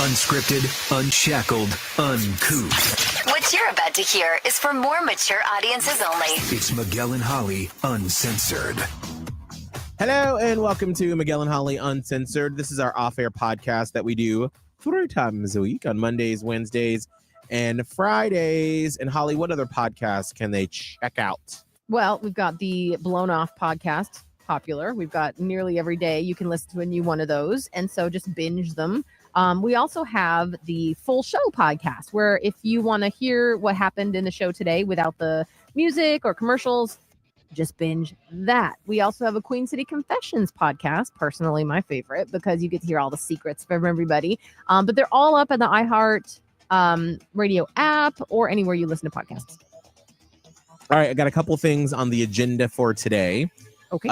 Unscripted, unshackled, uncouth. What you're about to hear is for more mature audiences only. It's Miguel and Holly, Uncensored. Hello and welcome to Miguel and Holly Uncensored. This is our off-air podcast that we do 3 times a week on Mondays, Wednesdays, and Fridays. And Holly, what other podcasts can they check out? Well, we've got the Blown Off podcast, popular. We've got nearly every day you can listen to a new one of those. And so just binge them. We also have the Full Show podcast, where if you want to hear what happened in the show today without the music or commercials, just binge that. We also have a Queen City Confessions podcast, personally my favorite, because you get to hear all the secrets from everybody. But they're all up in the iHeart radio app or anywhere you listen to podcasts. All right, I got a couple things on the agenda for today. Okay.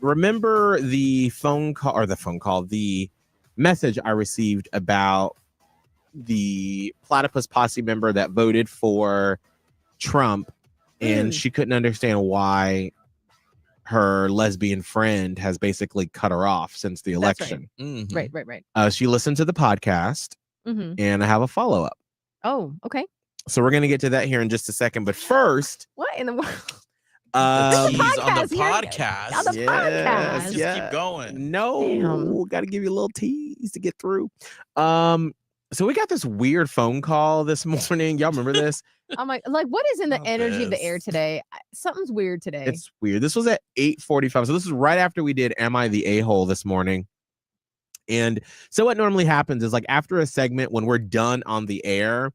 Remember the message I received about the Platypus Posse member that voted for Trump, and she couldn't understand why her lesbian friend has basically cut her off since the election. Right. Right. She listened to the podcast, and I have a follow-up. Oh, okay. So we're going to get to that here in just a second. But first, What in the world? On the podcast. On the podcast. Just keep going. No, got to give you a little tease to get through. So we got this weird phone call this morning. Y'all remember this? I'm like, what is in the energy of the air today? Something's weird today. It's weird. This was at 8:45. So this is right after we did Am I the A-hole this morning. And so what normally happens is, like, after a segment, when we're done on the air,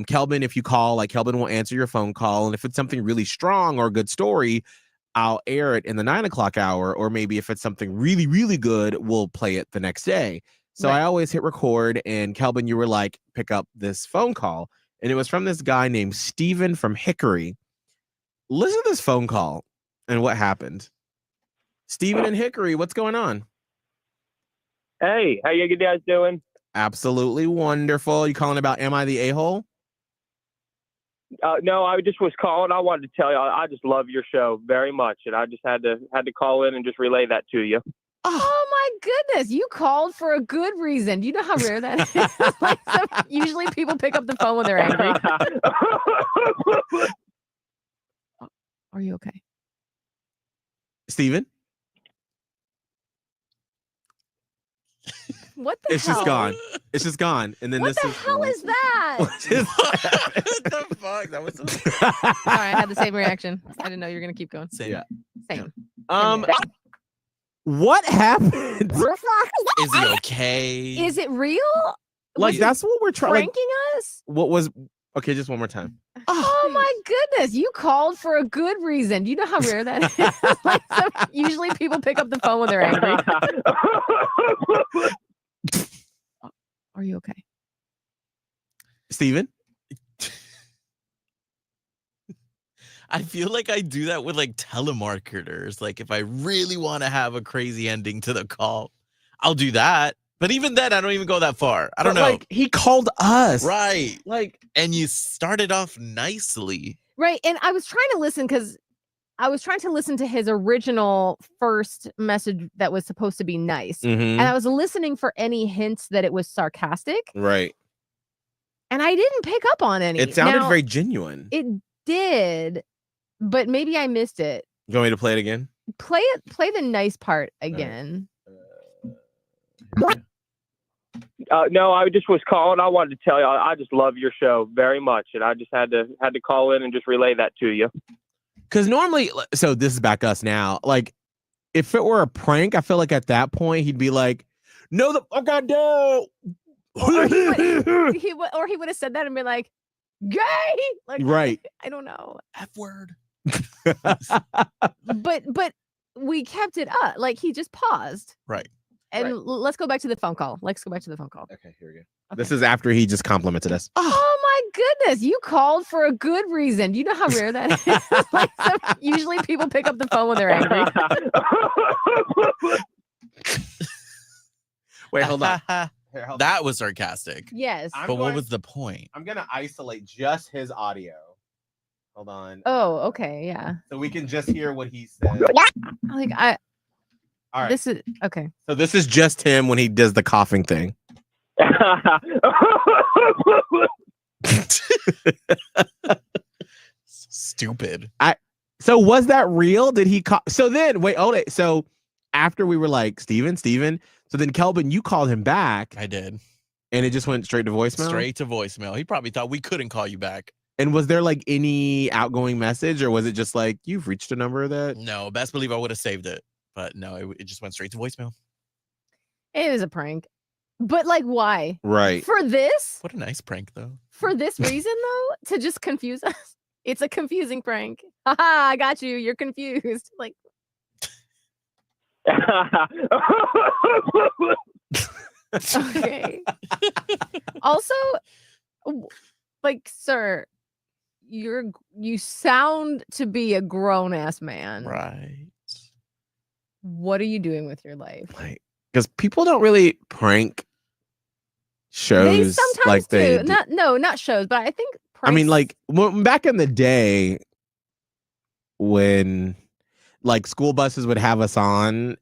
Kelvin, if you call, like, Kelvin will answer your phone call. And if it's something really strong or a good story, I'll air it in the 9 o'clock hour. Or maybe if it's something really, really good, we'll play it the next day. So I always hit record, and Kelvin, you were like, pick up this phone call. And it was from this guy named Steven from Hickory. Listen to this phone call and what happened. Steven in Hickory, what's going on? Hey, how you guys doing? Absolutely wonderful. You calling about Am I the A-hole? No, I just was calling. I wanted to tell you, I just love your show very much, and I just had to call in and just relay that to you. Oh my goodness! You called for a good reason. Do you know how rare that is? Usually people pick up the phone when they're angry. Are you okay, Steven? What the hell? It's just gone. It's just gone. And then What the hell is that? What the fuck? That was so... Sorry, I had the same reaction. I didn't know you were gonna keep going. Same. Yeah. Same. What happened? Is he okay? Is it real? Like, that's what we're trying. Pranking us? What was? Okay, just one more time. Oh my goodness! You called for a good reason. Do you know how rare that is? Usually people pick up the phone when they're angry. Are you okay, Steven? I feel like I do that with, like, telemarketers. Like, if I really want to have a crazy ending to the call, I'll do that. But even then, I don't even go that far. I don't know. Like, he called us. Right. Like, and you started off nicely. Right? And I was trying to listen because I was trying to listen to his original first message that was supposed to be nice. And I was listening for any hints that it was sarcastic. Right. And I didn't pick up on any. It sounded Now, very genuine. It did, but maybe I missed it. You want me to play it again? Play the nice part again. No, I just was calling. I wanted to tell you, I just love your show very much, and I just had to call in and just relay that to you. Because normally, so this is back us now. Like, if it were a prank, I feel like at that point he'd be like, "No, the fuck I don't." Or he would have said that and been like, "Gay!" Like, right? I don't know. F word. But we kept it up. Like, he just paused. Right. And let's go back to the phone call. Okay, here we go. Okay. This is after he just complimented us. Oh my goodness! You called for a good reason. Do you know how rare that is? Usually people pick up the phone when they're angry. Wait, hold on. That was sarcastic. Yes. But what was the point? I'm going to isolate just his audio. Hold on. Oh, okay. Yeah. So we can just hear what he said. All right. This is okay. So this is just him when he does the coughing thing. Stupid. So was that real? Did he call? So then, wait, hold it. So after we were like, Steven. So then, Kelvin, you called him back. I did. And it just went straight to voicemail? Straight to voicemail. He probably thought we couldn't call you back. And was there like any outgoing message, or was it just like, you've reached a number that? No, best believe I would have saved it. But no, it just went straight to voicemail. It was a prank. But like, why? Right. For this? What a nice prank, though. For this reason, though? To just confuse us? It's a confusing prank. Haha, I got you. You're confused. Like, okay. Also, like, sir, you sound to be a grown ass man. Right. What are you doing with your life? Like, because people don't really prank They shows sometimes like they do. do. Not shows, but I think I mean, pranks- like back in the day when like school buses would have us on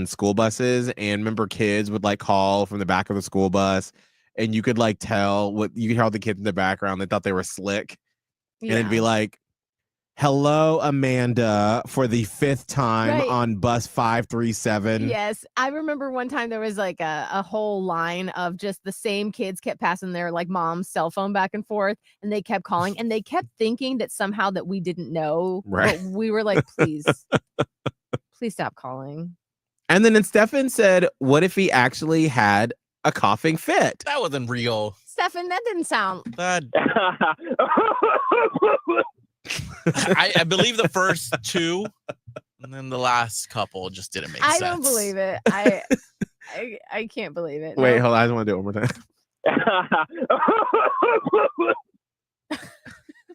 school buses, and remember kids would like call from the back of the school bus, and you could like tell what you could hear all the kids in the background. They thought they were slick. And it'd be Yeah. like, hello, Amanda, for the 5th time Right. on bus 537. Yes, I remember one time there was like a whole line of just the same kids kept passing their like mom's cell phone back and forth, and they kept calling, and they kept thinking that somehow that we didn't know. Right. But we were like, please stop calling. And then Stefan said, what if he actually had a coughing fit? That wasn't real. Stefan, that didn't sound. That I believe the first 2, and then the last couple just didn't make sense. I don't believe it. I can't believe it. Wait, No. hold on. I just want to do it one more time.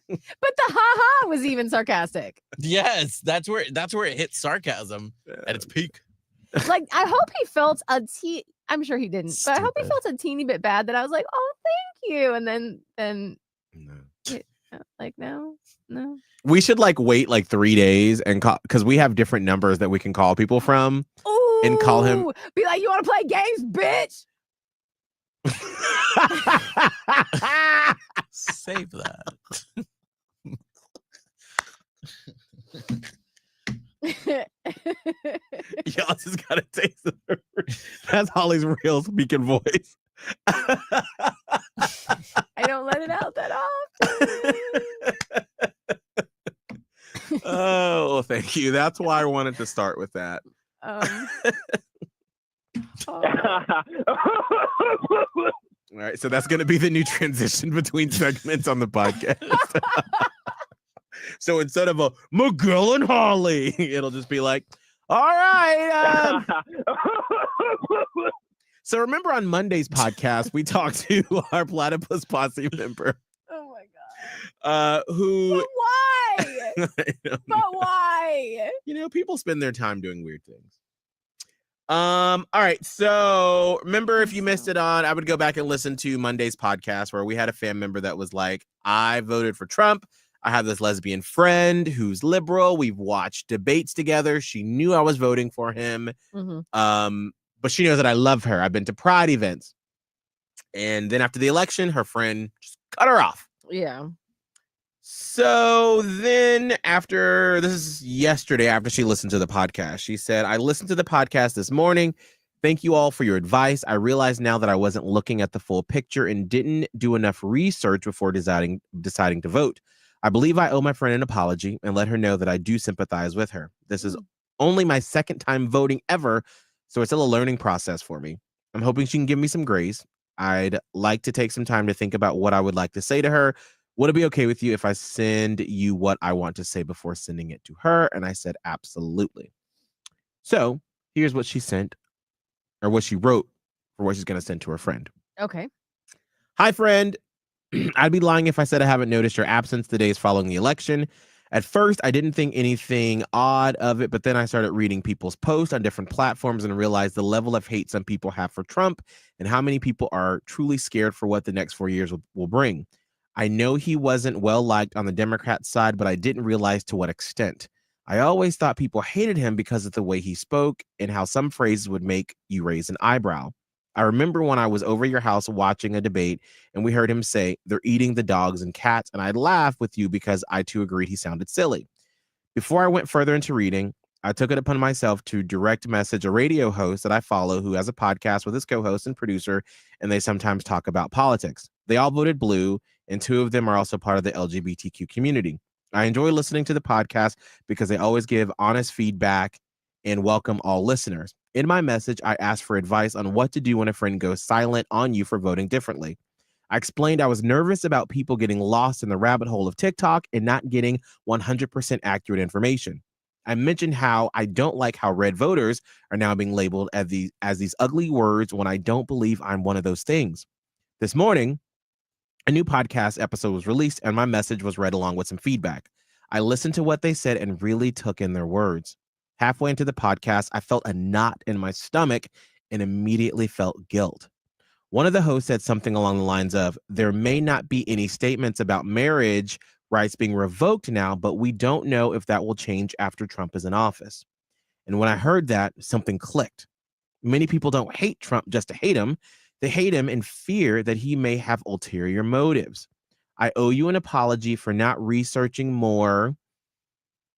But the ha-ha was even sarcastic. Yes, that's where it hits sarcasm at its peak. Like, I hope he felt I'm sure he didn't, but I hope he Stupid. felt a teeny bit bad that I was like, oh, thank you. And then No. like, no. We should like wait like 3 days and call, because we have different numbers that we can call people from. Ooh, And call him- Be like, you want to play games, bitch? Save that. Y'all just gotta taste it. That's Holly's real speaking voice. I don't let it out that often. Oh, well, thank you. That's why I wanted to start with that. Oh. All right, so that's going to be the new transition between segments on the podcast. So instead of a Miguel and Holly, it'll just be like, all right. So remember on Monday's podcast, we talked to our Platypus Posse member, Oh my god. who, But why? But why? you know, people spend their time doing weird things. All right. So remember, if you missed it on, I would go back and listen to Monday's podcast where we had a fan member that was like, I voted for Trump. I have this lesbian friend who's liberal. We've watched debates together. She knew I was voting for him. Mhm. But she knows that I love her. I've been to Pride events. And then after the election, her friend just cut her off. Yeah. So then after, this is yesterday after she listened to the podcast, she said, I listened to the podcast this morning. Thank you all for your advice. I realize now that I wasn't looking at the full picture and didn't do enough research before deciding to vote. I believe I owe my friend an apology and let her know that I do sympathize with her. This is only my second time voting ever, so it's still a learning process for me. I'm hoping she can give me some grace. I'd like to take some time to think about what I would like to say to her. Would it be okay with you if I send you what I want to say before sending it to her? And I said, absolutely. So here's what she sent, or what she wrote for what she's going to send to her friend. Okay. Hi, friend. I'd be lying if I said I haven't noticed your absence the days following the election. At first, I didn't think anything odd of it, but then I started reading people's posts on different platforms and realized the level of hate some people have for Trump and how many people are truly scared for what the next 4 years will bring. I know he wasn't well liked on the Democrat side, but I didn't realize to what extent. I always thought people hated him because of the way he spoke and how some phrases would make you raise an eyebrow. I remember when I was over your house watching a debate and we heard him say, they're eating the dogs and cats. And I laughed with you because I too agreed he sounded silly. Before I went further into reading, I took it upon myself to direct message a radio host that I follow who has a podcast with his co-host and producer, and they sometimes talk about politics. They all voted blue, and 2 of them are also part of the LGBTQ community. I enjoy listening to the podcast because they always give honest feedback and welcome all listeners. In my message, I asked for advice on what to do when a friend goes silent on you for voting differently. I explained I was nervous about people getting lost in the rabbit hole of TikTok and not getting 100% accurate information. I mentioned how I don't like how red voters are now being labeled as these ugly words when I don't believe I'm one of those things. This morning, a new podcast episode was released and my message was read along with some feedback. I listened to what they said and really took in their words. Halfway into the podcast, I felt a knot in my stomach and immediately felt guilt. One of the hosts said something along the lines of, there may not be any statements about marriage rights being revoked now, but we don't know if that will change after Trump is in office. And when I heard that, something clicked. Many people don't hate Trump just to hate him. They hate him in fear that he may have ulterior motives. I owe you an apology for not researching more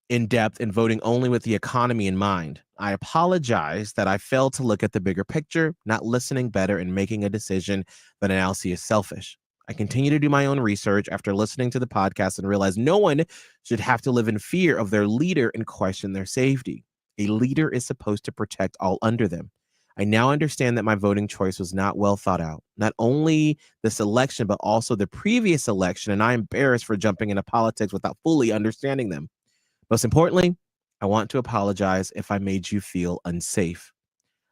in depth and voting only with the economy in mind. I apologize that I failed to look at the bigger picture, not listening better and making a decision that I now see as selfish. I continue to do my own research after listening to the podcast and realize no one should have to live in fear of their leader and question their safety. A leader is supposed to protect all under them. I now understand that my voting choice was not well thought out. Not only this election, but also the previous election, and I'm embarrassed for jumping into politics without fully understanding them. Most importantly, I want to apologize if I made you feel unsafe.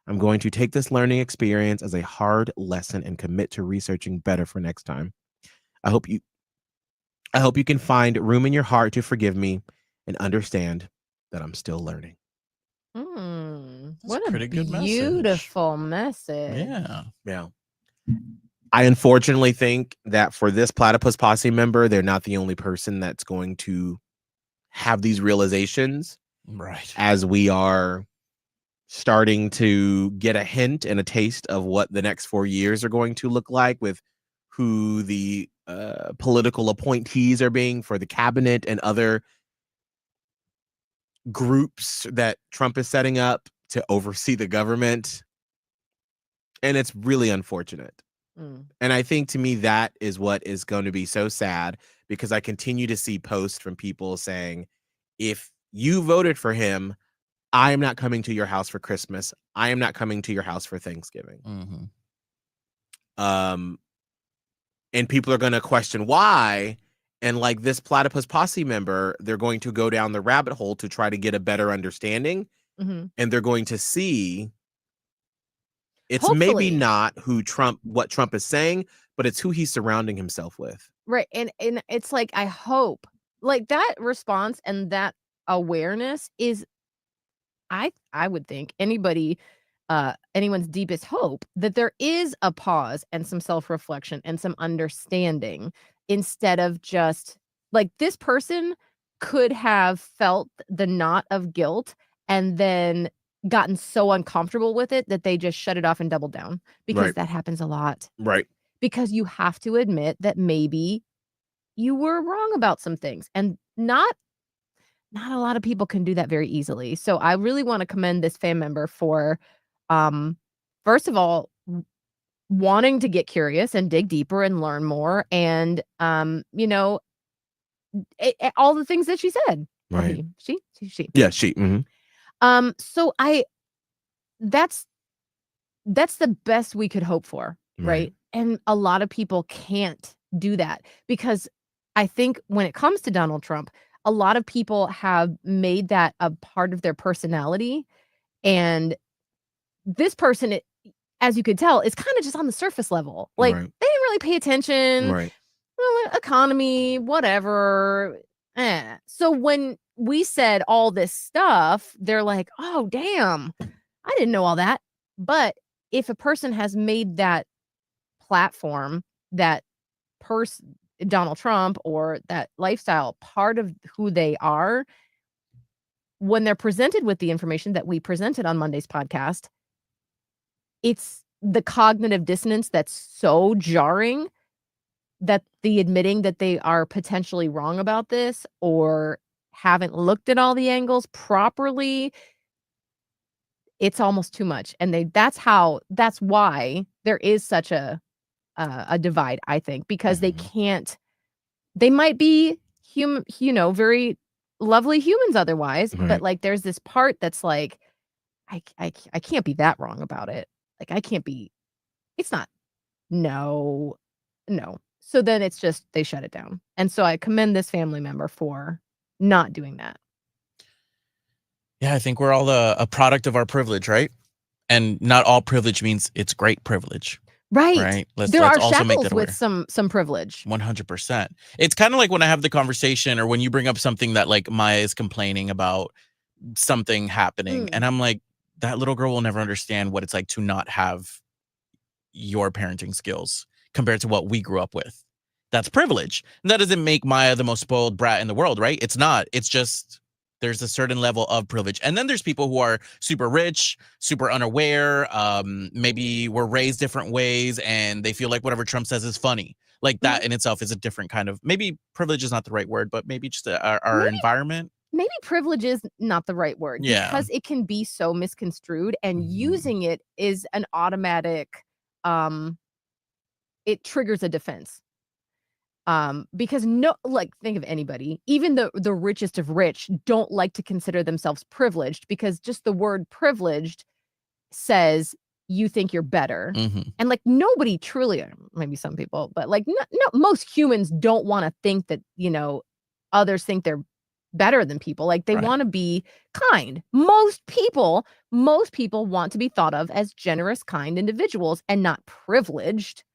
I'm going to take this learning experience as a hard lesson and commit to researching better for next time. I hope you can find room in your heart to forgive me and understand that I'm still learning. What a pretty good message. beautiful message. Yeah. I unfortunately think that for this Platypus Posse member, they're not the only person that's going to have these realizations. Right. As we are starting to get a hint and a taste of what the next 4 years are going to look like with who the political appointees are being for the cabinet and other groups that Trump is setting up to oversee the government. And it's really unfortunate. And I think to me, that is what is going to be so sad, because I continue to see posts from people saying, if you voted for him, I am not coming to your house for Christmas. I am not coming to your house for Thanksgiving. And people are going to question why. And like this Platypus Posse member, they're going to go down the rabbit hole to try to get a better understanding. And they're going to see it's Hopefully. maybe not what Trump is saying, but it's who he's surrounding himself with. Right. And it's like, I hope like that response and that awareness is, I would think anyone's deepest hope, that there is a pause and some self-reflection and some understanding, instead of just like, this person could have felt the knot of guilt and then gotten so uncomfortable with it that they just shut it off and doubled down, because that happens a lot. Right. Because you have to admit that maybe you were wrong about some things, and not a lot of people can do that very easily. So I really want to commend this fan member for, first of all, wanting to get curious and dig deeper and learn more, and all the things that she said. Right. She. Yeah, she. So that's the best we could hope for, right? And a lot of people can't do that, because I think when it comes to Donald Trump, a lot of people have made that a part of their personality. And this person, as you could tell, is kind of just on the surface level. Like, they didn't really pay attention. Right. Well, economy, whatever. So when we said all this stuff, they're like, oh, damn, I didn't know all that. But if a person has made that platform, that person, Donald Trump, or that lifestyle part of who they are, when they're presented with the information that we presented on Monday's podcast, it's the cognitive dissonance that's so jarring that the admitting that they are potentially wrong about this or haven't looked at all the angles properly, it's almost too much. And that's why there is such a divide, I think, because they might be very lovely humans otherwise, Right. but like there's this part that's like, I can't be that wrong about it. Like I can't be, it's not, no. So then it's just, they shut it down. And so I commend this family member for not doing that. Yeah, I think we're all a product of our privilege, right? And not all privilege means it's great privilege. Right. Right. Let's There are also make shackles that with aware. some privilege. 100%. It's kind of like when I have the conversation or when you bring up something that like Maya is complaining about something happening. And I'm like, that little girl will never understand what it's like to not have your parenting skills compared to what we grew up with. That's privilege. And that doesn't make Maya the most spoiled brat in the world, right? It's not. It's just there's a certain level of privilege. And then there's people who are super rich, super unaware, maybe were raised different ways and they feel like whatever Trump says is funny. Like that in itself is a different kind of, maybe privilege is not the right word, but maybe just our environment. Maybe privilege is not the right word because it can be so misconstrued, and using it is an automatic, it triggers a defense. Because think of anybody, even the richest of rich don't like to consider themselves privileged because just the word privileged says you think you're better. And like nobody truly, maybe some people, but like no, most humans don't want to think that, others think they're better than people. Like they want to be kind. Most people want to be thought of as generous, kind individuals and not privileged.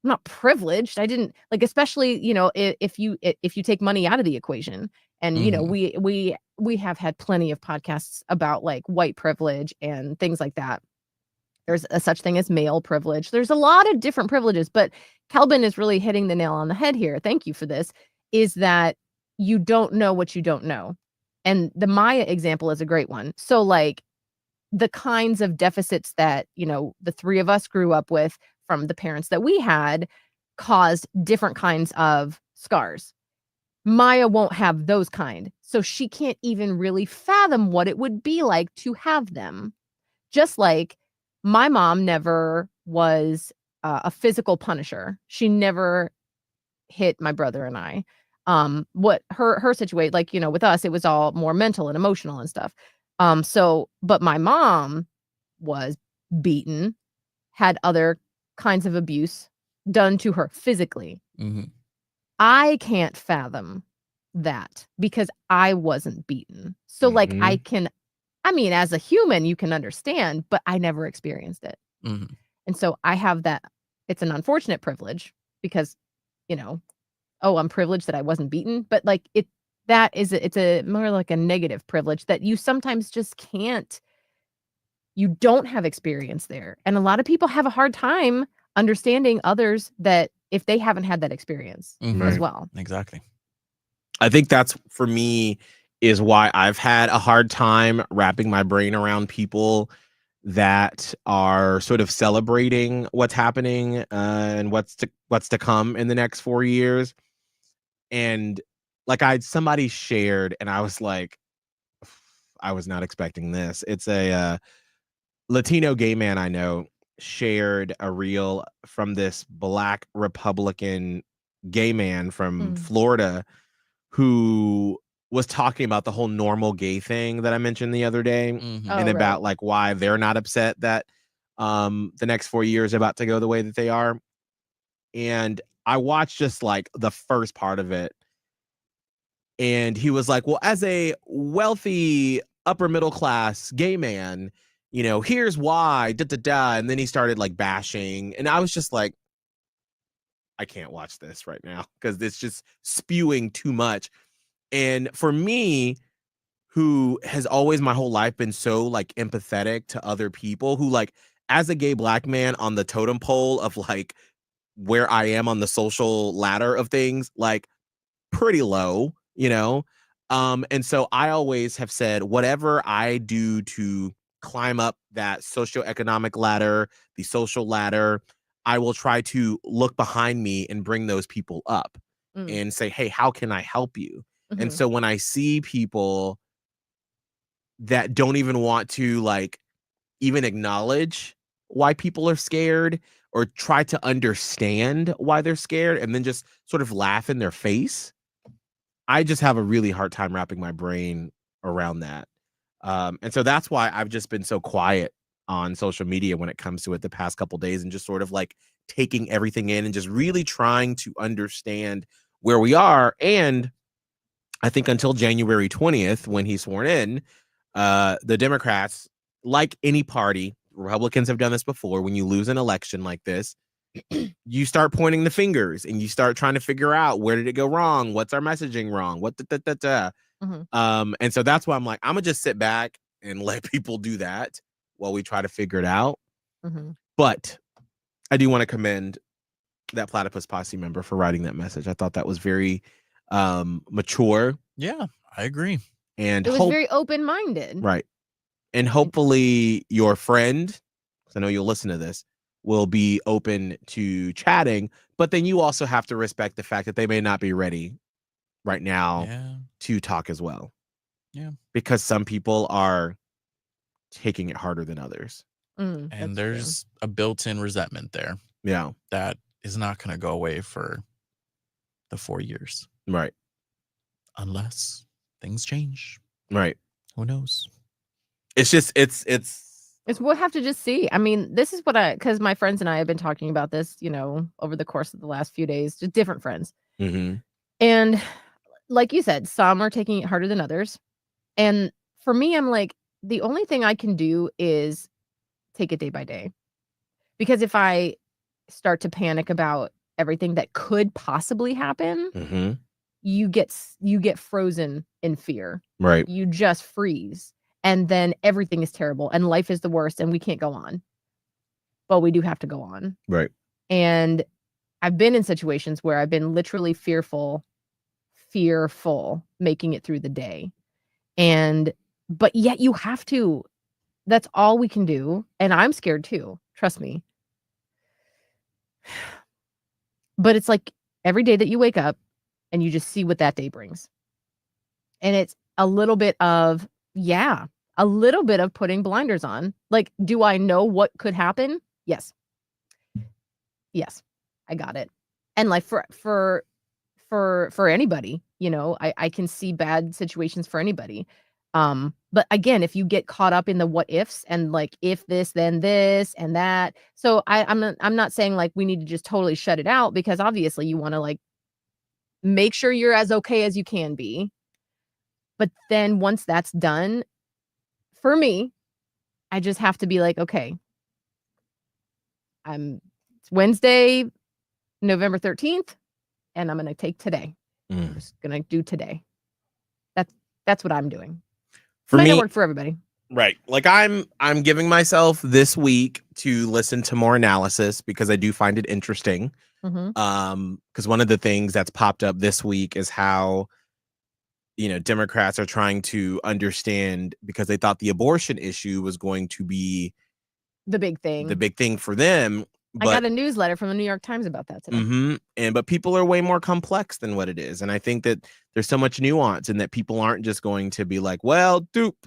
I'm not privileged. I didn't like, especially, if you take money out of the equation and, we have had plenty of podcasts about like white privilege and things like that. There's a such thing as male privilege. There's a lot of different privileges, but Kelvin is really hitting the nail on the head here. Thank you for this. Is that you don't know what you don't know. And the Maya example is a great one. So like the kinds of deficits that, the three of us grew up with from the parents that we had caused different kinds of scars. Maya won't have those kind. So she can't even really fathom what it would be like to have them. Just like my mom never was a physical punisher. She never hit my brother and I. What her situation, like, with us, it was all more mental and emotional and stuff. But my mom was beaten, had other kinds of abuse done to her physically. I can't fathom that because I wasn't beaten. So like as a human, you can understand, but I never experienced it. And so I have that. It's an unfortunate privilege because, I'm privileged that I wasn't beaten, but like it's a more like a negative privilege that you sometimes just can't, you don't have experience there. And a lot of people have a hard time understanding others that if they haven't had that experience as well. Exactly. I think that's, for me, is why I've had a hard time wrapping my brain around people that are sort of celebrating what's happening and what's to come in the next 4 years. And like somebody shared, and I was like, I was not expecting this. It's a Latino gay man I know shared a reel from this Black Republican gay man from Florida who was talking about the whole normal gay thing that I mentioned the other day, and about like why they're not upset that the next 4 years are about to go the way that they are. And I watched just like the first part of it, and he was like, well, as a wealthy upper middle class gay man, here's why, and then he started like bashing, and I was just like, I can't watch this right now because it's just spewing too much. And for me, who has always my whole life been so like empathetic to other people, who like, as a gay Black man on the totem pole of like where I am on the social ladder of things, like pretty low, and so I always have said, whatever I do to climb up that socioeconomic ladder, the social ladder, I will try to look behind me and bring those people up and say, hey, how can I help you? And so when I see people that don't even want to like even acknowledge why people are scared or try to understand why they're scared and then just sort of laugh in their face, I just have a really hard time wrapping my brain around that. And so that's why I've just been so quiet on social media when it comes to it the past couple days and just sort of like taking everything in and just really trying to understand where we are. And I think until January 20th, when he's sworn in, the Democrats, like any party, Republicans have done this before, when you lose an election like this, you start pointing the fingers and you start trying to figure out where did it go wrong? What's our messaging wrong? And so that's why I'm like, I'm gonna just sit back and let people do that while we try to figure it out. But I do want to commend that Platypus Posse member for writing that message. I thought that was very mature. Yeah, I agree. And it was very open-minded. Right. And hopefully your friend, because I know you'll listen to this, will be open to chatting, but then you also have to respect the fact that they may not be ready right now to talk as well. Yeah. Because some people are taking it harder than others. And there's a built-in resentment there. Yeah. That is not going to go away for the 4 years. Right. Unless things change. Right. Who knows? It's just, it's we'll have to just see. I mean, this is what because my friends and I have been talking about this, over the course of the last few days, just different friends. And like you said, some are taking it harder than others. And for me, I'm like, the only thing I can do is take it day by day. Because if I start to panic about everything that could possibly happen, you get frozen in fear. Right. You just freeze. And then everything is terrible and life is the worst and we can't go on. But we do have to go on. Right. And I've been in situations where I've been literally fearful making it through the day. But yet you have to. That's all we can do. And I'm scared too. Trust me. But it's like every day that you wake up and you just see what that day brings. And it's a little bit of putting blinders on. Like, do I know what could happen? Yes. I got it. And like for anybody, I can see bad situations for anybody. But again, if you get caught up in the what ifs and like if this, then this and that. So I'm not saying like we need to just totally shut it out, because obviously you want to like make sure you're as okay as you can be. But then once that's done, for me, I just have to be like, okay, it's Wednesday, November 13th, and I'm going to take today. I'm just going to do today. That's what I'm doing. For Might me, not work for everybody. Right. Like I'm giving myself this week to listen to more analysis because I do find it interesting. Because one of the things that's popped up this week is how Democrats are trying to understand, because they thought the abortion issue was going to be the big thing for them. I got a newsletter from the New York Times about that today. But people are way more complex than what it is. And I think that there's so much nuance, and that people aren't just going to be like, well, dupe.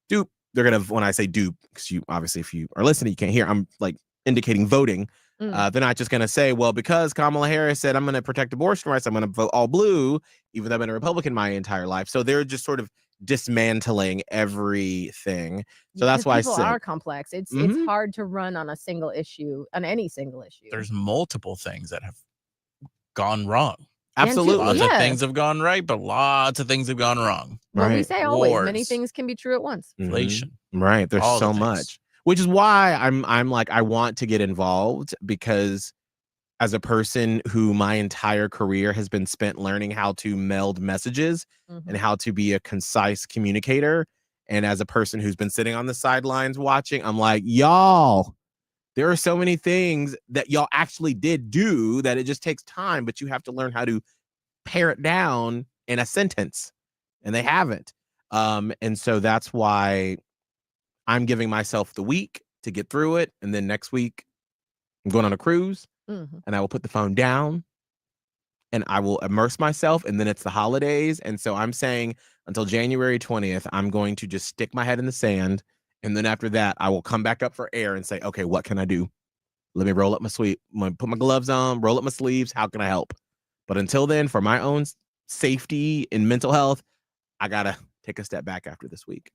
They're going to, when I say dupe, because you obviously, if you are listening, you can't hear, I'm like indicating voting. They're not just going to say, well, because Kamala Harris said I'm going to protect abortion rights, I'm going to vote all blue, even though I've been a Republican my entire life. So they're just sort of dismantling everything. So that's why people are complex. It's hard to run on any single issue. There's multiple things that have gone wrong. Absolutely. Lots of things have gone right, but lots of things have gone wrong. Well, we say always, Wars. many things can be true at once. Inflation. Right. There's All so the much, which is why I'm like, I want to get involved, because as a person who my entire career has been spent learning how to meld messages and how to be a concise communicator, and as a person who's been sitting on the sidelines watching, I'm like, y'all, there are so many things that y'all actually did do that it just takes time, but you have to learn how to pare it down in a sentence, and they haven't. And so that's why I'm giving myself the week to get through it. And then next week, I'm going on a cruise Mhm. and I will put the phone down and I will immerse myself. And then it's the holidays. And so I'm saying until January 20th, I'm going to just stick my head in the sand. And then after that, I will come back up for air and say, okay, what can I do? Let me roll up my sleeve, put my gloves on, roll up my sleeves. How can I help? But until then, for my own safety and mental health, I got to take a step back after this week.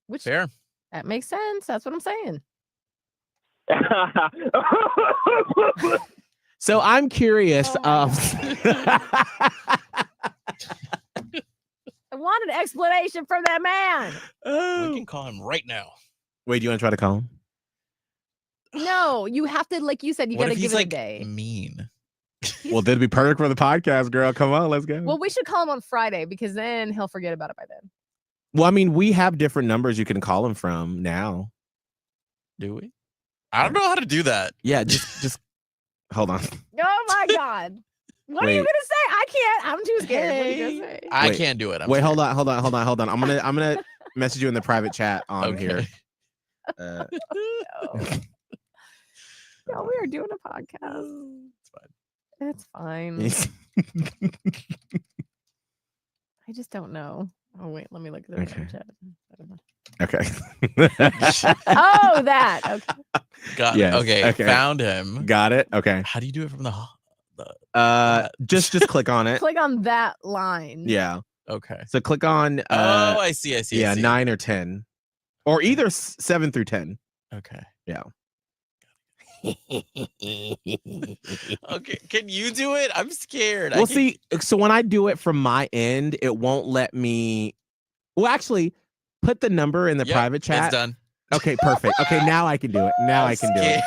Which Fair. that makes sense. That's what I'm saying. So I'm curious. Oh I want an explanation from that man. We can call him right now. Wait, do you want to try to call him? No, you have to, like you said, you What got to if give he's it like a day. mean? Well, that'd be perfect for the podcast, girl. Come on, let's go. Well, we should call him on Friday because then he'll forget about it by then. Well, I mean, we have different numbers you can call him from now. Do we? I don't know how to do that. Yeah, just hold on. Oh my God. What are you Wait. gonna say? I can't. I'm too scared. What are you gonna say? I Wait. can't do it. I'm Wait, scared. hold on. I'm gonna message you in the private chat on Okay. here. No. No, we are doing a podcast. It's fine. It's fine. I just don't know. Oh wait, let me look at the Okay. chat. I don't know. Okay. Oh, that. Okay. Got Yes, it. Okay, okay. found him. Got it. Okay. How do you do it from the? Just click on it. Click on that line. Yeah. Okay. So click on Oh, I see. I see. yeah, I see. 9 or 10. Or either 7 through 10. Okay. Yeah. Okay. Can you do it? I'm scared. Well, see, so when I do it from my end, it won't let me. Well, actually, put the number in the Yep, private chat. It's done. Okay, perfect. Okay, now I can do it. Now I can do it. Scared.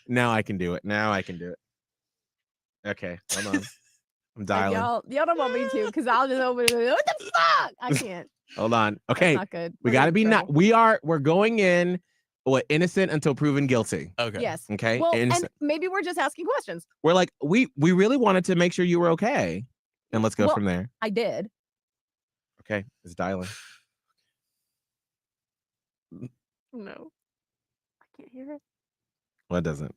Now I can do it. Now I can do it. Okay, hold on. I'm Like, dialing. y'all don't want me to because I'll just open it. And be like, what the fuck? I can't. Hold on. That's Okay, not good. we We're got to in be not. trouble. We're going in. What, innocent until proven guilty. Okay. Yes. Okay, Well, and innocent. maybe we're just asking questions. We're like we really wanted to make sure you were okay, and let's go Well- from there. I did. Okay, it's dialing. No. I can't hear it. Well, it doesn't.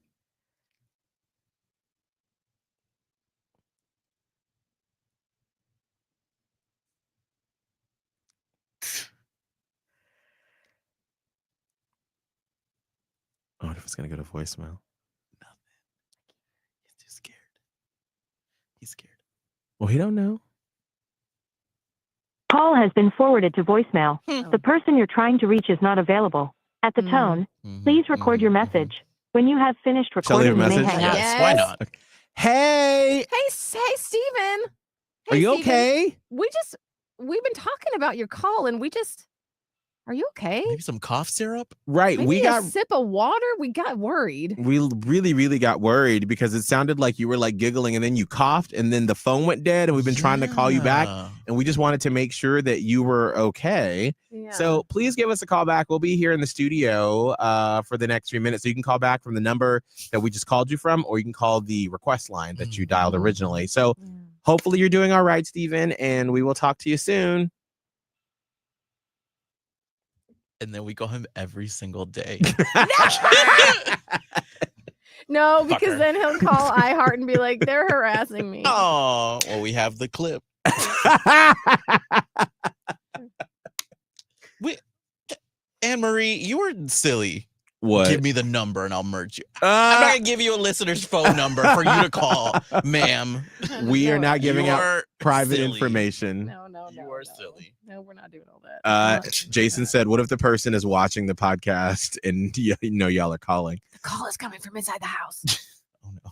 I wonder if it's gonna go to voicemail. He's too scared. He's scared. Well, he don't know. Call has been forwarded to voicemail. Oh. The person you're trying to reach is not available. At the Mm. tone, Mhm, please record your mhm, mhm. message. When you have finished Shall I leave recording, a you may message? hang up. Yes. Why Yes. not? Hey, Hey, Steven. are Hey, you Steven. okay? We've been talking about your call and are you okay? Maybe some cough syrup. Right, Maybe we a got sip of water. We got worried. we really got worried because it sounded like you were like giggling and then you coughed and then the phone went dead and we've been trying to call you back Yeah. and we just wanted to make sure that you were okay. Yeah. So please give us a call back. We'll be here in the studio for the next 3 minutes. So you can call back from the number that we just called you from, or you can call the request line that you dialed Mhm. originally. So Yeah. hopefully you're doing all right, Steven, and we will talk to you soon. And then we call him every single day. No, because Fucker. then he'll call iHeart and be like, they're harassing me. Oh, well, we have the clip. Anne Marie, you were silly. What? Give me the number and I'll merge you. I'm not gonna give you a listener's phone number for you to call, ma'am. We are No, not giving You out are private silly. information. No. You are silly. No, we're not doing all that. Jason said, "What if the person is watching the podcast and you know y'all are calling? The call is coming from inside the house. Oh no.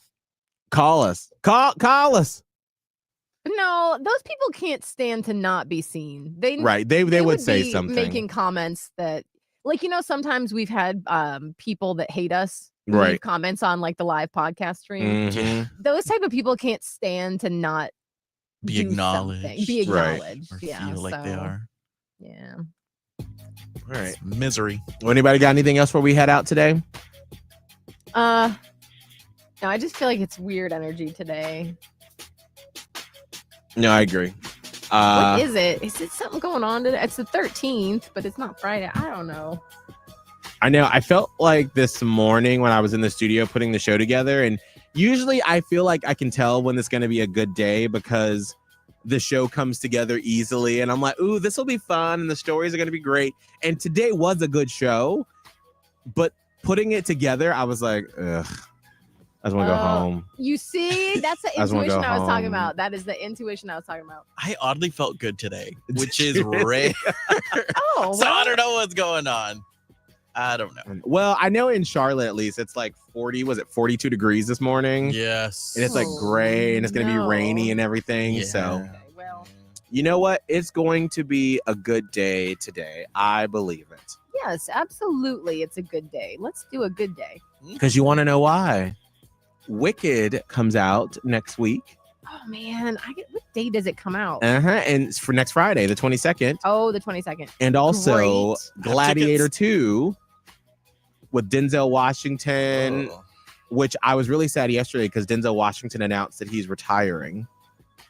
Call us. Call us." No, those people can't stand to not be seen. Right? They would say be something. making comments that, like, sometimes we've had people that hate us leave Right. comments on like the live podcast stream. Mhm. Those type of people can't stand to not Be do acknowledged. something. Be Right. acknowledged. Or Yeah, feel like they so, are. Yeah. All right. It's misery. Well, anybody got anything else before we head out today? No, I just feel like it's weird energy today. No, I agree. What is it? Is it something going on today? It's the 13th, but it's not Friday. I don't know. I know. I felt like this morning when I was in the studio putting the show together, and usually I feel like I can tell when it's going to be a good day because the show comes together easily, and I'm like, ooh, this will be fun, and the stories are going to be great. And today was a good show, but putting it together, I was like, ugh, I just want to go home. You see, that's the I just wanna intuition go I was talking home. about. That is the intuition I was talking about. I oddly felt good today, which is rare. Oh, So I well, don't know what's going on. I don't know. Well, I know in Charlotte at least it's like 42 degrees this morning. Yes. And it's like gray and it's going to no. be rainy and everything. Yeah. So, okay, well, you know what? It's going to be a good day today. I believe it. yes, absolutely. It's a good day. Let's do a good day. Because you want to know why? Wicked comes out next week. Oh man, what day does it come out? And it's for next Friday, the 22nd. Oh, the 22nd. And also Great. Gladiator Tickets. 2 with Denzel Washington, Oh. which I was really sad yesterday because Denzel Washington announced that he's retiring.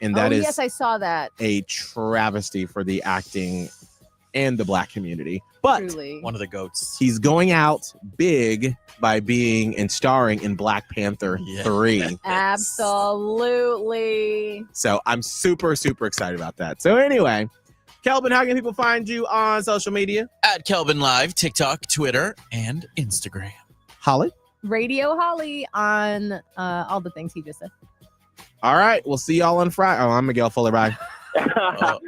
And that is yes, I saw that. a travesty for the acting and the Black community. But Truly. One of the goats. he's going out big by being and starring in Black Panther Yes. 3. Absolutely. So I'm super, super excited about that. So anyway, Kelvin, how can people find you on social media? At Kelvin Live, TikTok, Twitter, and Instagram. Holly? Radio Holly on all the things he just said. All right. We'll see y'all on Friday. Oh, I'm Miguel Fuller. Bye. Oh.